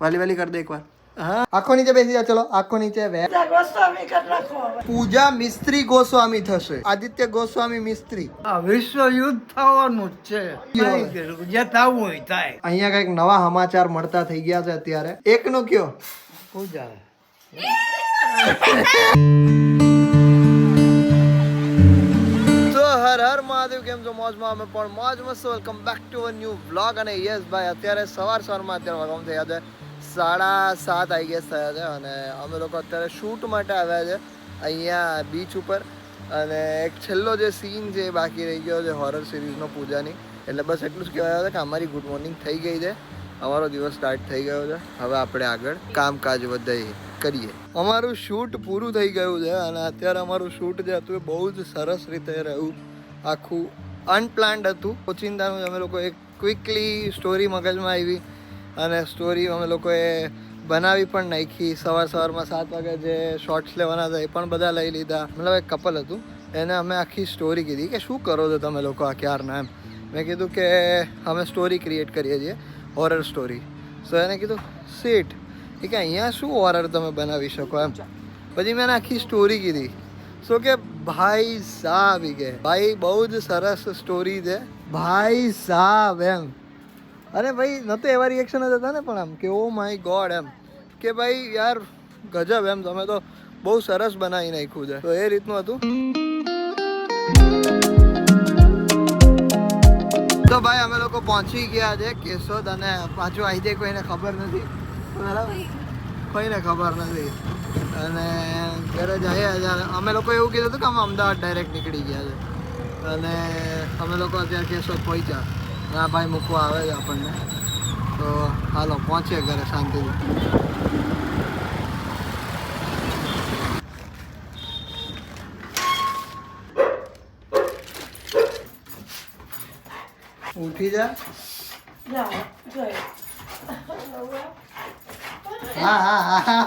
વાલી વાલી कर दे एक बार। हाँ आँखों नीचे બેસી જા, ચલો આંખો નીચે। પૂજા મિસ્ત્રી ગોસ્વામી થશે, આદિત્ય ગોસ્વામી મિસ્ત્રી। વિશ્વ યુદ્ધ થવાનું જ છે, જે થવું હોય થાય। અહીંયા કઈક નવા સમાચાર મળતા થઈ ગયા છે અત્યારે। એકનો કયો પૂજા હર હર મહાદેવ, કેમ છો? મોજમાં? અમે પણ મોજમાં છો। Welcome back to a new vlog. અને યસ ભાઈ, અત્યારે સવારમાં અત્યારે વાગવામાં થયા છે 7:30 આઈ ગેસ થયા છે, અને અમે લોકો અત્યારે શૂટ માટે આવ્યા છે અહીંયા બીચ ઉપર। અને એક છેલ્લો જે સીન છે એ બાકી રહી ગયો છે હોરર સિરીઝનો પૂજાની, એટલે બસ એટલું જ કહેવાય છે કે અમારી ગુડ મોર્નિંગ થઈ ગઈ છે, અમારો દિવસ સ્ટાર્ટ થઈ ગયો છે। હવે આપણે આગળ કામકાજ વધારીએ કરીએ। અમારું શૂટ પૂરું થઈ ગયું છે, અને અત્યારે અમારું શૂટ જે હતું એ બહુ જ સરસ રીતે રહ્યું। આખું અનપ્લાન્ડ હતું, ઓચિંતાનું અમે લોકો એક ક્વિકલી સ્ટોરી મગજમાં આવી, અને સ્ટોરી અમે લોકોએ બનાવી પણ નાખી। સવારમાં 7 વાગે જે શોર્ટ્સ લેવાના હતા એ પણ બધા લઈ લીધા। મતલબ એક કપલ હતું, એને અમે આખી સ્ટોરી કીધી કે શું કરો છો તમે લોકો આ ક્યારના, એમ મેં કીધું કે અમે સ્ટોરી ક્રિએટ કરીએ છીએ, હોરર સ્ટોરી। સો એને કીધું સીટ કે અહીંયા શું હોરર તમે બનાવી શકો એમ। પછી મેં આખી સ્ટોરી કીધી। સો કે ભાઈ સાહેબ કે ભાઈ બહુ જ સરસ સ્ટોરી છે ભાઈ સાહેબ એમ। અરે ભાઈ નતો એવા રિએક્શન જ હતા ને, પણ આમ કે ઓ માય ગોડ એમ કે ભાઈ યાર ગજબ એમ, તમે તો બહુ સરસ બનાવી નાખ્યું છે। તો એ રીતનું હતું। તો ભાઈ અમે લોકો પહોંચી ગયા છે કેશોદ, અને પાછું આવી જાય કોઈને ખબર નથી, બરાબર, કોઈને ખબર નથી। અને ઘરે જઈએ અમે લોકો એવું કીધું હતું કે અમે અમદાવાદ ડાયરેક્ટ નીકળી ગયા છે, અને અમે લોકો અત્યારે કેશોદ પહોંચ્યા। આ ભાઈ મૂકવા આવે છે આપણને, તો હાલો પહોંચીએ ઘરે શાંતિથી। ઉઠી જા। હા હા હા।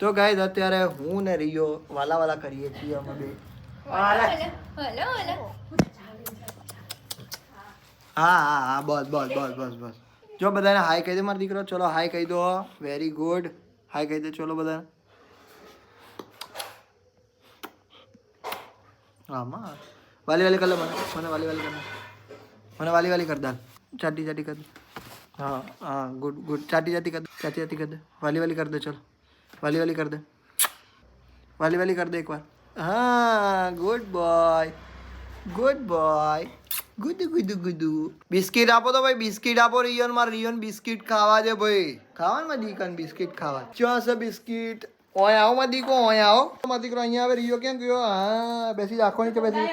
તો ગાઈઝ અત્યારે હું ને રિયો વાલા કરીએ છીએ અમે બે। હા હા હા બસ બસ બસ બસ બસ। જો બધાને હાય કહી દે મારો દીકરો, ચલો હાય કહી દો। વેરી ગુડ, હાય કહી દે ચલો બધાને। હા માં વાલી કર લે, મને વાલી કર દે, મને વાલી કર દે, ચાટી કર દે। हाँ हाँ गुड गुड, चाटी कर दे, वाली कर दे, चलो वाली कर दे, वाली कर दे एक बार। हाँ good boy, good boy, good good good. Biscuit આપો તો ભાઈ, બિસ્કિટ આપો રિયોન માં। રિયોન બિસ્કિટ ખાવા છે ભાઈ, ખાવા માં દીકન બિસ્કિટ ખાવા। ક્યાં છે બિસ્કિટ? ઓય આવો માં દીકો, ઓય આવો માં દીકરો, અહીંયા આવે। રિયો કેમ ગયો? હા બેસી જા, આંખો નીચે બેસી,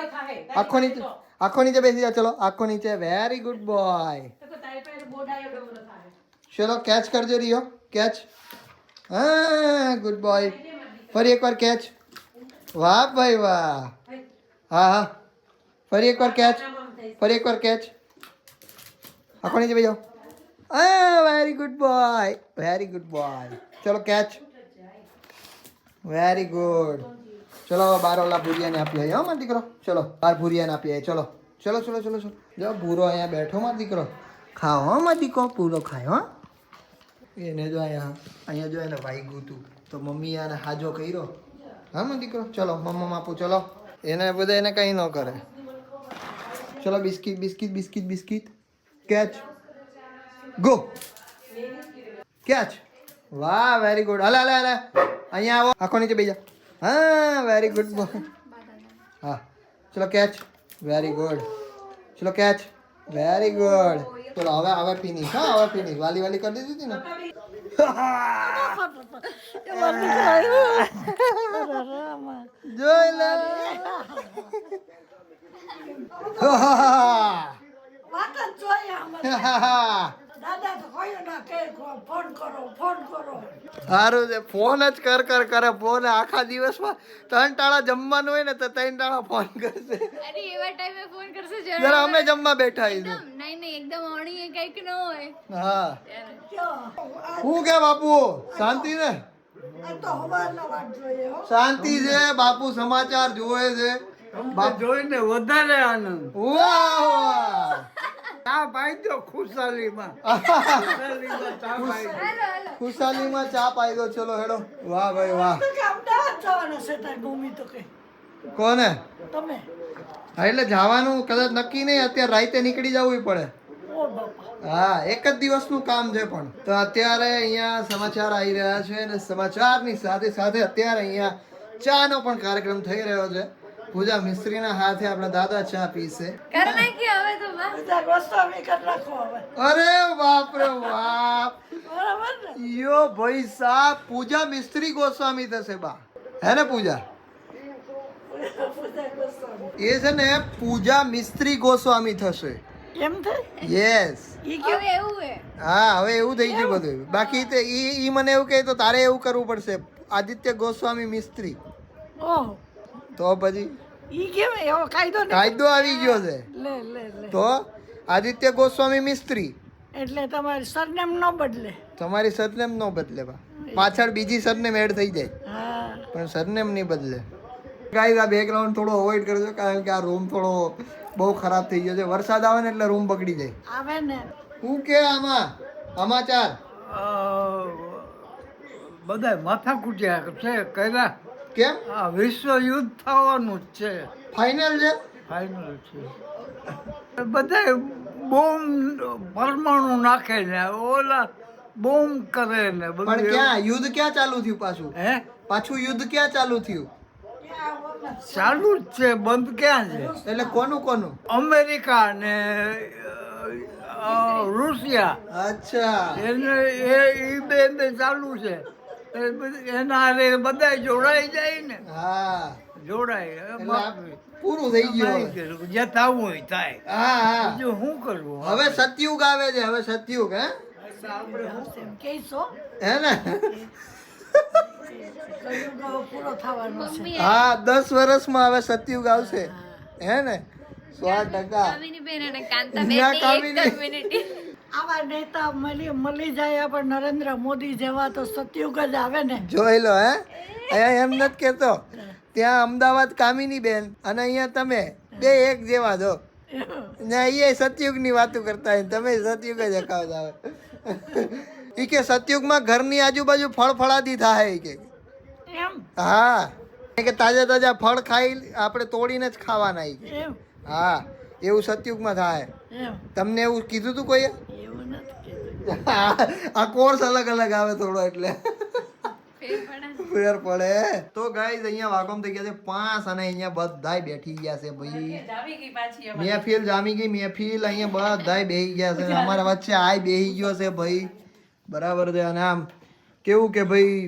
આંખો નીચે બેસી જા, ચલો આંખો નીચે। Very good boy. चलो कैच कर दे रियो, कैच। हाँ गुड बॉय, फरी एक बार कैच। वाह भाई वाह। हाँ हाँ फरी एक बार कैच, फरी एक बार कैच। आंखों नीचे जाओ। Very good boy, very good boy. चलो कैच, वेरी गुड। चलो बार वाला भूरिया ने आपी आओ मत दीकरो, चलो बार भूरिया ने आपी। चलो चलो चलो चलो चलो जाओ, भूरो अँ बैठो मत दीकरो, खाओ हाँ मत दीको, पूरो खाओ। हाँ એને જો અહીંયા જો એને વાગ્યું હતું, તો મમ્મી આને હાજો કર્યો। હા મને દીકરો, ચલો મમ્મા આપું, ચલો એને બધા એને કંઈ ન કરે। ચલો biscuit biscuit biscuit biscuit, catch, go, catch. વાહ વેરી ગુડ। હલે હલે હલે અહીંયા આવો, આંખો નીચે બેસી જા। હા વેરી ગુડ બોય। હા ચલો કેચ, વેરી ગુડ। ચલો કેચ, વેરી ગુડ। ચલો હવે ફિનિશ। હા હવે ફિનિશ, વાલી કરી દીધી હતી ને। જોઈ લે। સારું છે, ફોન જ કરે ફોન આખા દિવસમાં 3 ટાળા જમવાનું હોય ને તો 3 ટાળા ફોન કરશે। અરે એવા ટાઈમે ફોન કરશે જરા અમે જમવા બેઠા છીએ। નહીં એકદમ ઓણી કઈક ન હોય। હા હું કે બાપુ શાંતિ ને? શાંતિ છે બાપુ, સમાચાર જોવે છે જોઈને વધારે આનંદ। વાહ ચા પાઈ દો ખુશાલીમાં ખુશાલીમાં ચા પાઈ દો. હાલો હાલો ખુશાલીમાં ચા પાઈ દો. ચલો હેડો. વાહ ભાઈ વાહ. કોને? તમે હા એટલે જવાનું કદાચ નક્કી નહીં, અત્યારે રાતે નીકળી જવું પડે. ઓ બાપા હા, એક જ દિવસનું કામ છે પણ. તો અત્યારે અહીંયા સમાચાર આવી રહ્યા છે અને સમાચારની સાથે સાથે અત્યારે અહીંયા ચાનો પણ કાર્યક્રમ થઈ રહ્યો છે. પૂજા મિસ્ત્રીના હાથે આપણા દાદા ચા પીશે. કર નાખી હવે તો બા બધા ગોસ્વામી કરી નાખો હવે અરે બાપ રે બાપ. બરાબર ને યો ભાઈ સાહેબ, પૂજા મિસ્ત્રી ગોસ્વામી થશે બા. હે ને પૂજા? બધા ગોસ્વામી એ છે ને પૂજા મિસ્ત્રી ગોસ્વામી થશે. એમ થાય યસ. ઈ કેવું હવે એવું હે હા, હવે એવું થઈ ગયું બધું. બાકી તે ઈ મને એવું કહે તો તારે એવું કરવું પડશે, આદિત્ય ગોસ્વામી મિસ્ત્રી. ઓહ તો પછી ઈ કેમ એવો કાયદો ને કાયદો આવી ગયો છે. લે લે લે તો આદિત્ય ગોસ્વામી મિસ્ત્રી. એટલે તમારી સરનેમ ન બદલે તમારી સરનેમ ન બદલે બા. પાછળ બીજી સરનેમ એડ થઈ જાય હા પણ સરનેમ નહીં બદલે. ગાઈસ, આ બેકગ્રાઉન્ડ થોડો અવોઇડ કરજો કારણ કે આ રૂમ થોડો બહુ ખરાબ થઈ ગયો છે. વરસાદ આવે ને એટલે રૂમ બગડી જાય. આવે ને શું કે આમાં સમાચાર? બધા માથા કૂટ્યા છે કર્યા. કેમ? આ વિશ્વ યુદ્ધ થવાનું જ છે. ફાઇનલ છે? ફાઇનલ છે. બધા બોમ્બ પરમાણુ નાખે ને ઓલા બોમ્બ કરે ને પણ બધું ક્યાં યુદ્ધ ક્યાં ચાલુ થયું પાછું? હે પાછું યુદ્ધ ક્યાં ચાલુ થયું? ચાલુ જ છે, બંધ ક્યાં છે? એટલે કોનું કોનું? અમેરિકા ને રૂસિયા અચ્છા. એને એ બે ચાલુ છે. એના હારે બધા જોડાઈ જાય ને હા, જોડાય એટલે આ પૂરું થઈ ગયું હવે. જે થવું હોય થાય. હા હા. બીજું શું કરવું હવે સતયુગ આવે છે. હવે સતયુગ. હે એમ કહીશો હે ને? કયુગ પૂરો થવાનો છે મમ્મી હા, 10 વર્ષમાં હવે સતયુગ આવશે. હે ને? 100%. કામિની બેન અને કાંતા બેન ના, ની કામિની. એક કમ્યુનિટી આવા નેતા મળી જાય આપણે નરેન્દ્ર મોદી જેવા તો સતયુગ જ આવે ને જોઈ લો. હે અહીંયા એમ નથી કેતો. ત્યાં અમદાવાદ કામિની બેન અને અહીંયા તમે બે એક જેવા છો ને. અહીંયા સતયુગની વાતો કરતા હોય ને તમે સતયુગ જ હકાવતા હોય. ઈ કે સતયુગમાં ઘરની આજુબાજુ ફળફળાદી થાય ઈ કે. એમ હા, કે તાજા તાજા ફળ ખાઈ આપણે તોડીને જ ખાવાના ઈ કે. એમ હા, એવું સતયુગમાં થાય. એમ તમને એવું કીધું તું કોઈએ? એવું નથી કીધું આ કોર્સ અલગ અલગ આવે થોડો એટલે ફેર પડે ફેર પડે. તો ગાઈઝ અહીંયા વાગમ થઈ ગયા છે 5 અને અહીંયા બધાય બેઠી ગયા છે ભાઈ. મહેફિલ જામી ગઈ. મહેફિલ અહીંયા બધાય બેહી ગયા છે. અમારા વચ્ચે આય બેહી ગયો છે ભાઈ. બરાબર છે. અને આમ કેવું કે ભાઈ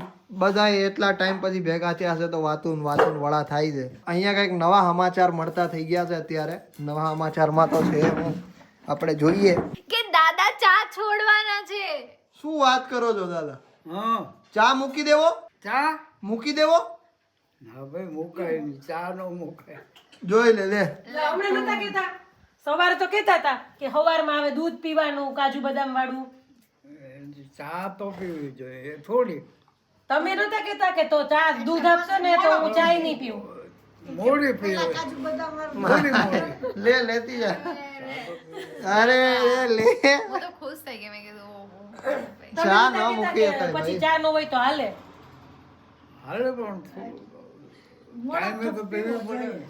બધા એટલા ટાઈમ પછી ભેગા થયા છે તો વાતું વડા થાય છે. અહીંયા કંઈક નવા સમાચાર મળતા થઈ ગયા છે અત્યારે. નવા સમાચારમાં તો છે આપણે જોઈએ. કે દાદા ચા છોડવાના છે. શું વાત કરો છો દાદા? હા ચા મૂકી દેવો? ચા મૂકી દેવો? હા ભાઈ મુકાય નહીં, ચા નો મુકાય. જોઈ લે લે. હમણાં નતા કેતા સવારે તો કેતા હતા કે સવારમાં આવે દૂધ પીવાનું કાજુ બદામ વાળું. ચા તો પીવી જોઈએ થોડી. તમે નતા કેતા કે તો ચા દૂધ આપશો ને તો હું ચાય નહીં પીવું. મોડી પીવી. કાજુ બદામ વાળું મોડી મોડી. લે લેતી જા. અરે લે. હું તો ખુશ થઈ ગઈ. મેં કીધું ઓહો. તમે ચા નતા ન કહેતા મૂકી કે શકાય પછી ભાઈ. ચા ન હોય તો હાલે. હાલે પણ ટાઈમે તો પીવી પડે ને.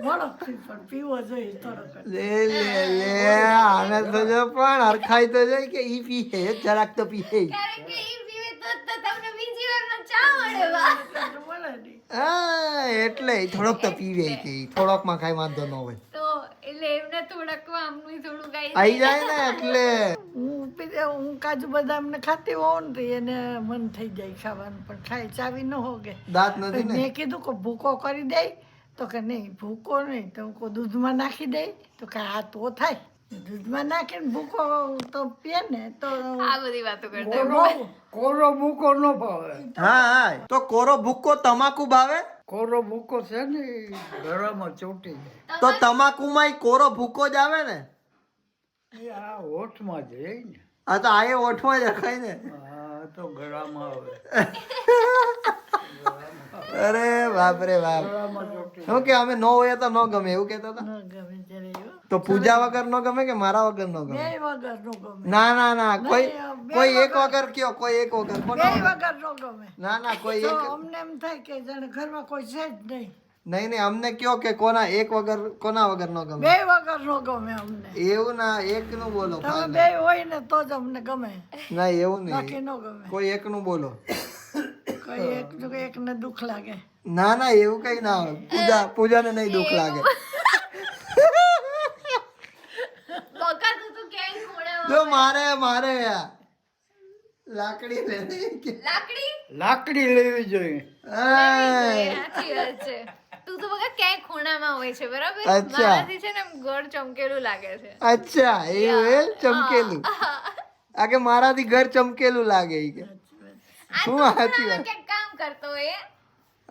મોડો પણ પીવો જોઈએ થોડોક લે લે લે. આને તો જો પણ હરખાઈ તો જાય કે ઈ પીએ જરાક તો પીએ. કારણ કે ઈ પીવે તો તમને બીજી વારમાં ચા મળે બા. મળે નહીં હા, એટલે થોડોક તો પીવે કે ઈ. થોડોકમાં કાંઈ વાંધો ન હોય. તો એટલે એમને થોડાક આમનું થોડું ગાઈ આઈ જાય ને એટલે હું કાજુ બદામ ને ખાતી હોઉં ને તો એને મન થઈ જાય ખાવાનું પણ ખાઈ ચાવી ન હોગે દાંત નથી ને. મેં કીધું કે ભૂકો કરી દે તો કે નહીં ભૂકો નહીં તો હું કહું દૂધમાં નાખી દે તો કે હા તો થાય દૂધમાં નાખીને ભૂકો તો પીએ ને તો આ બધી વાતો કરતા બહુ કોરો ભૂકો ન ભાવે. હા હા. તો કોરો ભૂક્કો તમાકુ ભાવે? કોરો ભૂકો છે ને ઈ ગળામાં ચોટી જાય. તો તમાકુમાં કોરો ભૂકો જ આવે ને. એ આ હોઠમાં જાય ને. આ તો આયે ઓઠમાં જ રખાય ને. હા તો ગળામાં આવે. અરે બાપ રે બાપ. ગળામાં ચોટી. શું કે અમે ન હોય તો ન ગમે એવું કહેતા હતા. ન ગમે ત્યારે એવું તો પૂજા વગર નો ગમે કે મારા વગર નો ગમે? બે વગર નો ગમે. ના ના ના, કોઈ બે કોઈ એક વગર કયો, કોઈ એક વગર બે કોનો વગર? વગર નો ગમે. ના ના, કોઈ તો એક અમને એમ થાય કે જાણે ઘરમાં કોઈ છે જ નહીં. નહીં નહીં, અમને કયો કે કોના એક વગર કોના વગર નો ગમે? બે વગર નો ગમે અમને. એવું ના, એક નું બોલો. તમે બે હોય ને તો જ અમને ગમે, ના એવું બાકી નહીં, નો ગમે. કોઈ એક નું બોલો. કોઈ એકને દુઃખ લાગે. ના ના, એવું કઈ ના હોય. પૂજાને નહીં દુઃખ લાગે. બકા તું ક્યાંય ખૂણામાં જો મારે લાકડી લેવી. લાકડી લેવી જોઈએ. સાચી વાત છે. તું તો બકા ક્યાંય ખૂણામાં હોય છે બરાબર. અચ્છા. મારાથી છે ને આમ ઘર ચમકેલું લાગે છે. અચ્છા એવું એ ચમકેલું. આ કે મારાથી ઘર ચમકેલું લાગે ઈ કે. આ શું તું સાચી ખૂણામાં વાત? ક્યાંક કામ કરતો હોય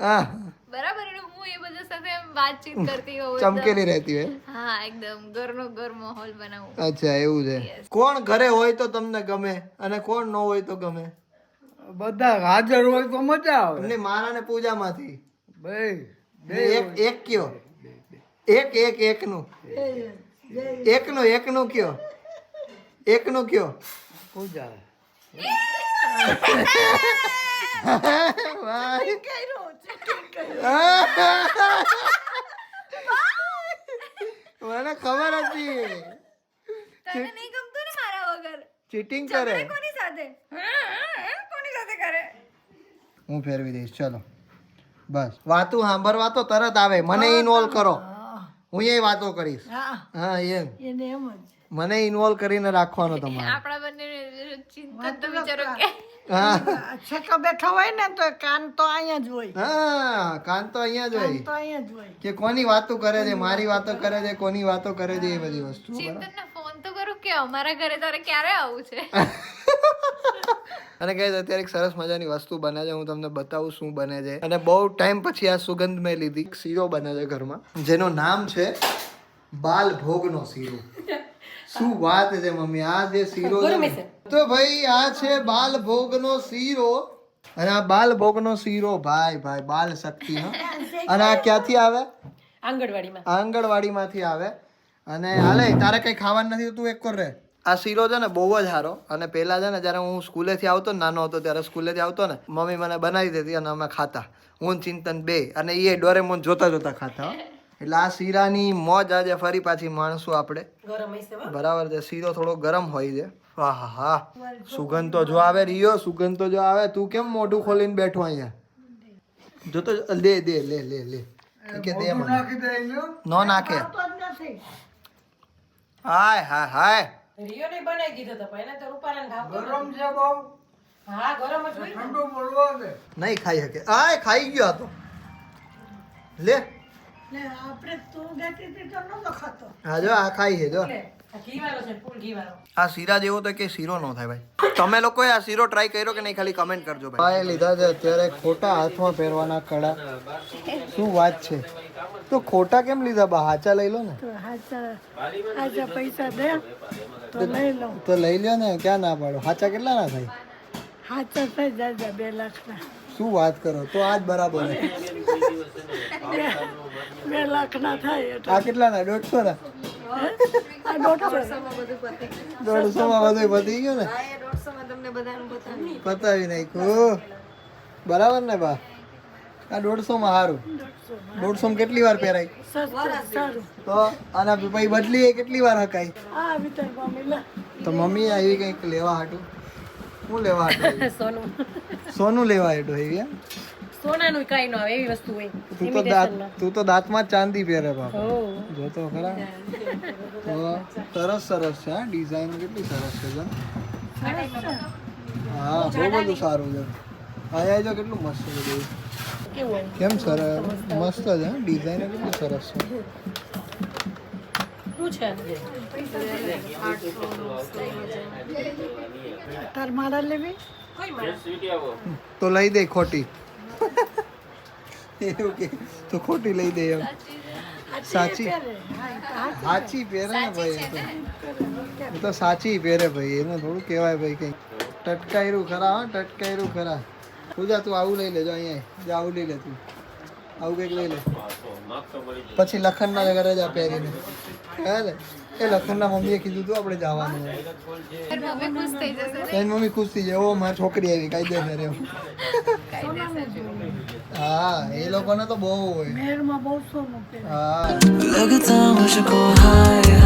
હા, બરાબર, એટલે હું એ બધા સાથે એમ વાતચીત કરતી હોઉં ચમકેલી રહેતી હોય. હા એકદમ ઘરનો ઘર માહોલ બનાવું. અચ્છા એવું છે. કોણ ઘરે હોય તો તમને ગમે અને કોણ ન હોય તો ગમે? બધા હાજર હોય તો મજા આવે. એમને મારા ને પૂજામાંથી બે એક કયો, એકનું કયો, એકનું કયો. પૂજા વાહ. મને ખબર હતી તને નહીં ગમતું ને મારા વગર? ચીટિંગ કરે. કોની સાથે? કોની સાથે કરે? હું ફેરવી દઈશ. ચલો બસ, વાતું સાંભળવા તો તરત આવે. મને ઇન્વોલ્વ કરો, હું એ વાતો કરીશ. હા, હા એમ એને એમ જ. મને ઇન્વોલ્વ કરીને રાખવાનો તમારે. આપણા બંને ચિંતા તો વિચારો કે હા છેકા બેઠા હોય ને તો કાન તો અહીંયા જ હોય. હા, કાન તો અહીંયા જ કાન હોય તો અહીંયા જ હોય. કે કોની વાતો કરે છે, મારી વાતો કરે છે, કોની વાતો કરે છે, એ બધી વસ્તુ. ચિંતનને ફોન તો કરું કે અમારા ઘરે તારે ક્યારે આવું છે? અને કઈ અત્યારે એક સરસ મજાની વસ્તુ બને છે, હું તમને બતાવું શું બને છે. અને બહુ ટાઈમ પછી આ સુગંધ મેં લીધી. શીરો બને છે ઘરમાં જેનું નામ છે બાલભોગનો શીરો. શું વાત છે મમ્મી, આ જે શીરો છે ને, તો ભાઈ આ છે બાલભોગનો શીરો. અને આ બાલભોગનો શીરો ભાઈ બાલ શક્તિ. અને આ ક્યાંથી આવે? આંગણવાડીમાંથી આવે. અને હાલે તારે કઈ ખાવાનું નથી, તું એક કર રે. આ શીરો છે ને બહુ જ સારો. અને પહેલા છે ને જ્યારે હું સ્કૂલેથી આવતો ને, નાનો હતો ત્યારે સ્કૂલેથી આવતો ને, મમ્મી મને બનાવી દેતી અને અમે ખાતા, હું ચિંતન બે. અને એ ડોરેમોન જોતા ખાતા. એટલે આ શીરાની મોજ આજે ફરી પાછી માણશું આપણે. બરાબર છે, શીરો થોડો ગરમ હોય છે. હા હા હા, સુગંધ તો જો આવે રિયો, સુગંધ તો જો આવે. તું કેમ મોઢું ખોલીને બેઠો અહીંયા? જો તો લે કે દે મને. નાખી દે નો નાખે. તો જ નથી. હાય હાય હાય. રિયો ને બનાવી દીધો તો પહેલા તો રૂપાલાને ભાવ ગરમ છે બહુ. હા ગરમ જ હોય ને. ઠંડુ બોલવા દે. નહીં ખાઈ શકે. આય ખાઈ ગયો હતો. લે ને આપણે તું દેતી હતી તો નતો ખાતો. હા જો આ ખાઈ છે જો. લે, આ ઘી વાળો છે ફૂલ ઘી વાળો. આ શીરા જેવો તો કે શીરો નો થાય ભાઈ. તમે લોકોએ આ શીરો ટ્રાય કર્યો કે નહીં ખાલી કમેન્ટ કરજો ભાઈ. લીધા છે અત્યારે ખોટા હાથમાં પહેરવાના કડા. શું વાત છે? તો ખોટા કેમ લીધા બા? હાચા લઈ લો ને. તો હાચા પૈસા દે તો લઈ લઉં. તો લઈ લ્યો ને, ક્યાં ના પાડો. હાચા કેટલા ના થાય? હાચા થઈ જાય 2 લાખના. શું વાત કરો, તો આ જ બરાબર છે. 2 લાખના થાય એટલે આ કેટલા ના? 150 ના? આ 150 150 માં બધું પતી ગયું ને. પતાવી નાખ્યું. બરાબર ને બા? આ 150 માં સારું. 150 માં કેટલી વાર પહેરાય? સારું. તો આના પછી બદલી એ કેટલી વાર હકાય? આ વિતરમાં મિલા તો મમ્મી આવી કંઈક લેવા હાટું. શું લેવા હાટું? સોનું સોનું લેવા હાટું એવી એમ? સોનાનું કઈ ન આવે એવી વસ્તુ હોય. તું તો દાંતમાં જ ચાંદી પહેરે બાપા. હો. જો તો ખરા. તો સરસ છે. હા, ડિઝાઇન કેટલી સરસ છે જો. હા બહુ બધું સારું છે. અહીંયા જો કેટલું મસ્ત છે બધું. કેવું હોય? કેમ સરસ મસ્ત છે. ડિઝાઇન કેટલી સરસ છે. શું છે? તાર મારા લેવી કોઈ માણસ. તો લઈ દે ખોટી. એવું કે તો ખોટી લઈ દે એમ. સાચી સાચી પહેરે ને ભાઈ. એ તો સાચી પહેરે ભાઈ. એને થોડું કહેવાય ભાઈ કંઈ. ટટકાયરું ખરા. હા ટટકાયરું ખરા. પૂજા તું આવું લઈ લેજો અહીંયા. જો આવું લઈ લે તું. આવું કંઈક લઈ લે. પછી લખનના ઘરે જા પહેરીને. હે ને એ લખનના મમ્મીએ કીધું હતું આપણે જવાનું હોય. તારી મમ્મી ખુશ થઈ જશે ને? એની મમ્મી ખુશ થઈ જાય ઓ મારી છોકરી આવી કાયદેસર એમ. હા એ લોકોને તો બહુ હોય મેળમાં બહુ સોનું પહેરે. હા लगता मुझको हाय